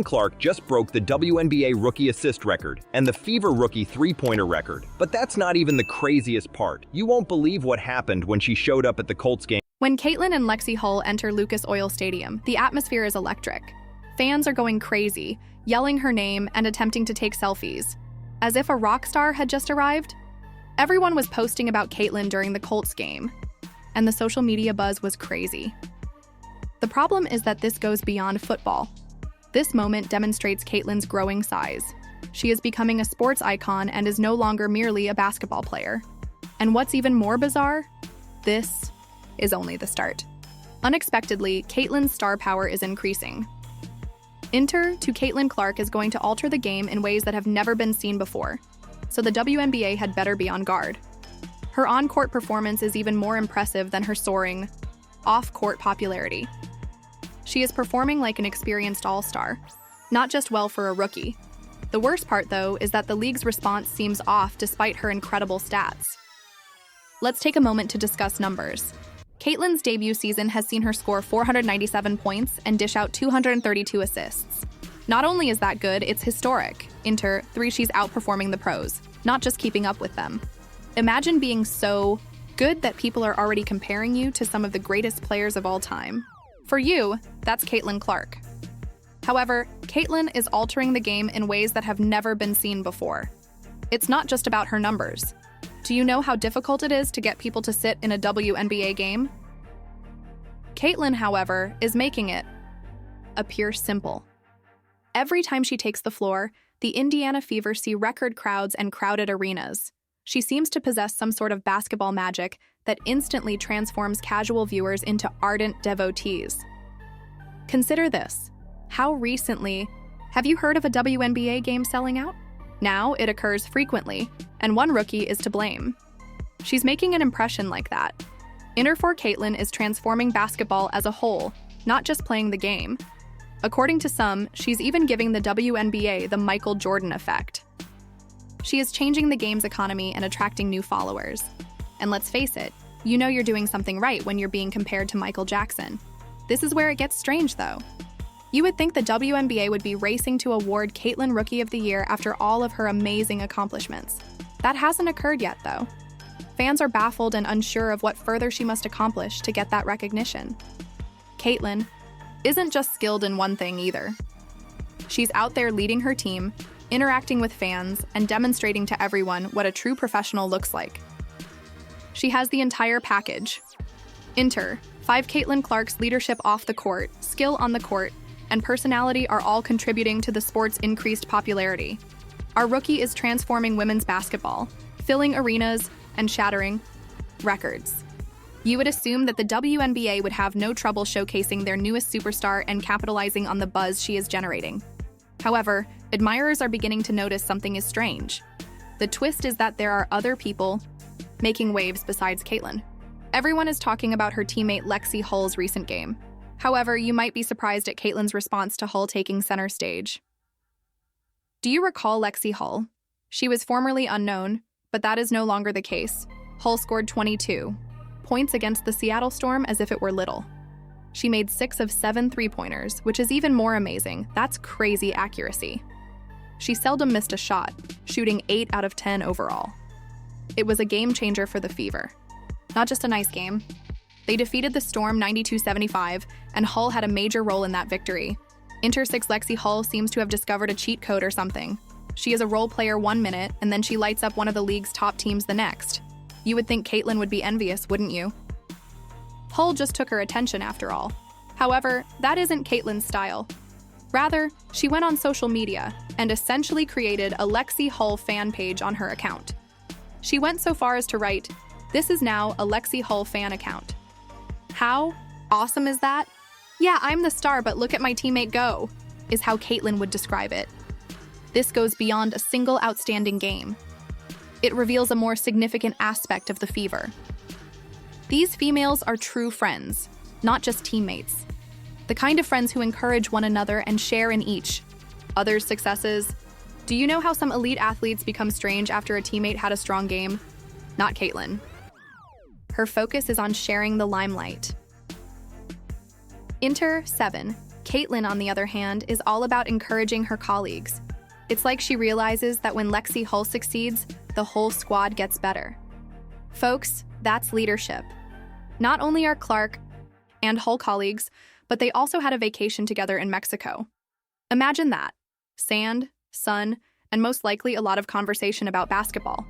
Clark just broke the WNBA rookie assist record and the Fever rookie three-pointer record. But that's not even the craziest part. You won't believe what happened when she showed up at the Colts game. When Caitlin and Lexie Hull enter Lucas Oil Stadium, the atmosphere is electric. Fans are going crazy, yelling her name and attempting to take selfies. As if a rock star had just arrived. Everyone was posting about Caitlin during the Colts game, and the social media buzz was crazy. The problem is that this goes beyond football. This moment demonstrates Caitlin's growing size. She is becoming a sports icon and is no longer merely a basketball player. And what's even more bizarre? This is only the start. Unexpectedly, Caitlin's star power is increasing. To Caitlin Clark is going to alter the game in ways that have never been seen before, so the WNBA had better be on guard. Her on-court performance is even more impressive than her soaring, off-court popularity. She is performing like an experienced all-star, not just well for a rookie. The worst part, though, is that the league's response seems off despite her incredible stats. Let's take a moment to discuss numbers. Caitlin's debut season has seen her score 497 points and dish out 232 assists. Not only is that good, it's historic. 3, she's outperforming the pros, not just keeping up with them. Imagine being so good that people are already comparing you to some of the greatest players of all time. For you, that's Caitlin Clark. However, Caitlin is altering the game in ways that have never been seen before. It's not just about her numbers. Do you know how difficult it is to get people to sit in a WNBA game? Caitlin, however, is making it appear simple. Every time she takes the floor, the Indiana Fever see record crowds and crowded arenas. She seems to possess some sort of basketball magic that instantly transforms casual viewers into ardent devotees. Consider this. How recently have you heard of a WNBA game selling out? Now it occurs frequently, and one rookie is to blame. She's making an impression like that. For Caitlin is transforming basketball as a whole, not just playing the game. According to some, she's even giving the WNBA the Michael Jordan effect. She is changing the game's economy and attracting new followers. And let's face it, you know you're doing something right when you're being compared to Michael Jackson. This is where it gets strange, though. You would think the WNBA would be racing to award Caitlin Rookie of the Year after all of her amazing accomplishments. That hasn't occurred yet, though. Fans are baffled and unsure of what further she must accomplish to get that recognition. Caitlin isn't just skilled in one thing either. She's out there leading her team, interacting with fans, and demonstrating to everyone what a true professional looks like. She has the entire package. 5 Caitlin Clark's leadership off the court, skill on the court, and personality are all contributing to the sport's increased popularity. Our rookie is transforming women's basketball, filling arenas and shattering records. You would assume that the WNBA would have no trouble showcasing their newest superstar and capitalizing on the buzz she is generating. However, admirers are beginning to notice something is strange. The twist is that there are other people making waves besides Caitlin. Everyone is talking about her teammate Lexie Hull's recent game. However, you might be surprised at Caitlin's response to Hull taking center stage. Do you recall Lexie Hull? She was formerly unknown, but that is no longer the case. Hull scored 22 points against the Seattle Storm as if it were little. She made 6 of 7 three-pointers, which is even more amazing. That's crazy accuracy. She seldom missed a shot, shooting 8 out of 10 overall. It was a game changer for the Fever. Not just a nice game. They defeated the Storm 92-75, and Hull had a major role in that victory. 6 Lexie Hull seems to have discovered a cheat code or something. She is a role player 1 minute, and then she lights up one of the league's top teams the next. You would think Caitlin would be envious, wouldn't you? Hull just took her attention after all. However, that isn't Caitlin's style. Rather, she went on social media and essentially created a Lexie Hull fan page on her account. She went so far as to write, "This is now a Lexie Hull fan account." How awesome is that? "Yeah, I'm the star, but look at my teammate go," is how Caitlin would describe it. This goes beyond a single outstanding game. It reveals a more significant aspect of the Fever. These females are true friends, not just teammates. The kind of friends who encourage one another and share in each other's successes. Do you know how some elite athletes become strange after a teammate had a strong game? Not Caitlin. Her focus is on sharing the limelight. 7 Caitlin, on the other hand, is all about encouraging her colleagues. It's like she realizes that when Lexie Hull succeeds, the whole squad gets better. Folks, that's leadership. Not only are Clark and Hull colleagues, but they also had a vacation together in Mexico. Imagine that. Sand, sun, and most likely a lot of conversation about basketball.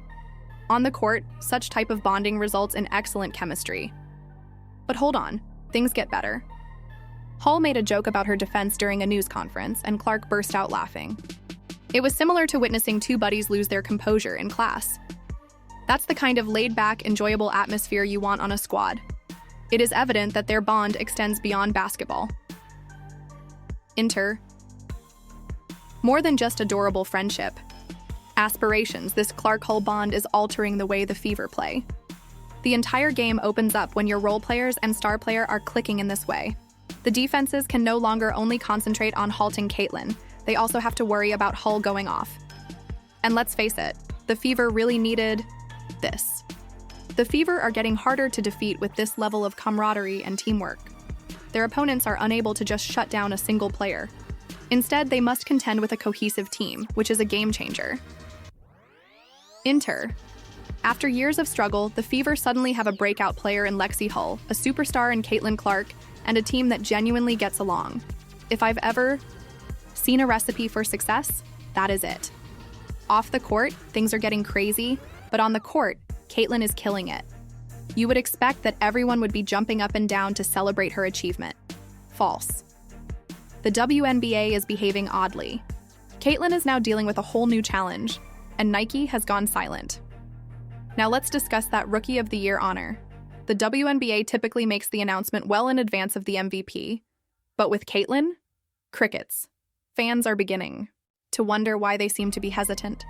On the court, such type of bonding results in excellent chemistry. But hold on, things get better. Hull made a joke about her defense during a news conference, and Clark burst out laughing. It was similar to witnessing two buddies lose their composure in class. That's the kind of laid-back, enjoyable atmosphere you want on a squad. It is evident that their bond extends beyond basketball. Enter. More than just adorable friendship. Aspirations, this Clark-Hull bond is altering the way the Fever play. The entire game opens up when your role players and star player are clicking in this way. The defenses can no longer only concentrate on halting Caitlin, they also have to worry about Hull going off. And let's face it, the Fever really needed this. The Fever are getting harder to defeat with this level of camaraderie and teamwork. Their opponents are unable to just shut down a single player. Instead, they must contend with a cohesive team, which is a game changer. Enter. After years of struggle, the Fever suddenly have a breakout player in Lexie Hull, a superstar in Caitlin Clark, and a team that genuinely gets along. If I've ever seen a recipe for success, that is it. Off the court, things are getting crazy, but on the court, Caitlin is killing it. You would expect that everyone would be jumping up and down to celebrate her achievement. False. The WNBA is behaving oddly. Caitlin is now dealing with a whole new challenge, and Nike has gone silent. Now let's discuss that Rookie of the Year honor. The WNBA typically makes the announcement well in advance of the MVP, but with Caitlin, crickets. Fans are beginning to wonder why they seem to be hesitant.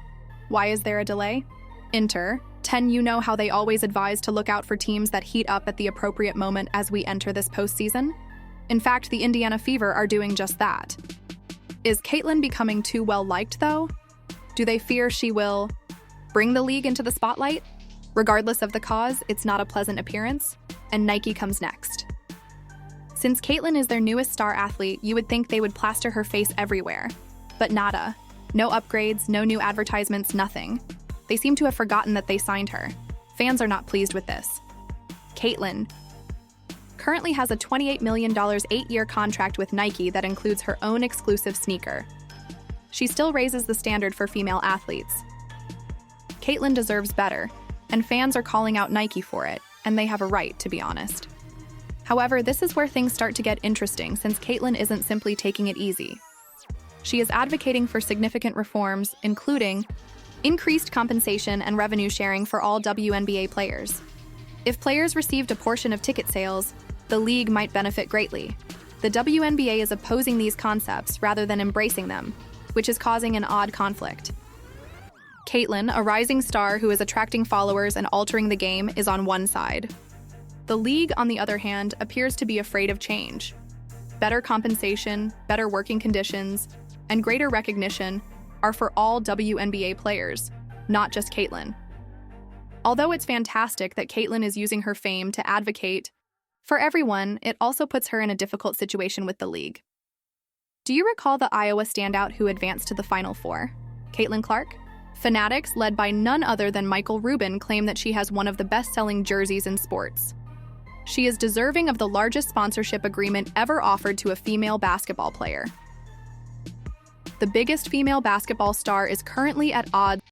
Why is there a delay? Enter. 10. You know how they always advise to look out for teams that heat up at the appropriate moment as we enter this postseason? In fact, the Indiana Fever are doing just that. Is Caitlin becoming too well-liked, though? Do they fear she will bring the league into the spotlight? Regardless of the cause, it's not a pleasant appearance, and Nike comes next. Since Caitlin is their newest star athlete, you would think they would plaster her face everywhere. But nada. No upgrades, no new advertisements, nothing. They seem to have forgotten that they signed her. Fans are not pleased with this. Caitlin currently has a $28 million 8-year contract with Nike that includes her own exclusive sneaker. She still raises the standard for female athletes. Caitlin deserves better, and fans are calling out Nike for it, and they have a right, to be honest. However, this is where things start to get interesting since Caitlin isn't simply taking it easy. She is advocating for significant reforms, including increased compensation and revenue sharing for all WNBA players. If players received a portion of ticket sales, the league might benefit greatly. The WNBA is opposing these concepts rather than embracing them, which is causing an odd conflict. Caitlin, a rising star who is attracting followers and altering the game, is on one side. The league, on the other hand, appears to be afraid of change. Better compensation, better working conditions, and greater recognition are for all WNBA players, not just Caitlin. Although it's fantastic that Caitlin is using her fame to advocate for everyone, it also puts her in a difficult situation with the league. Do you recall the Iowa standout who advanced to the Final Four? Caitlin Clark? Fanatics, led by none other than Michael Rubin, claim that she has one of the best-selling jerseys in sports. She is deserving of the largest sponsorship agreement ever offered to a female basketball player. The biggest female basketball star is currently at odds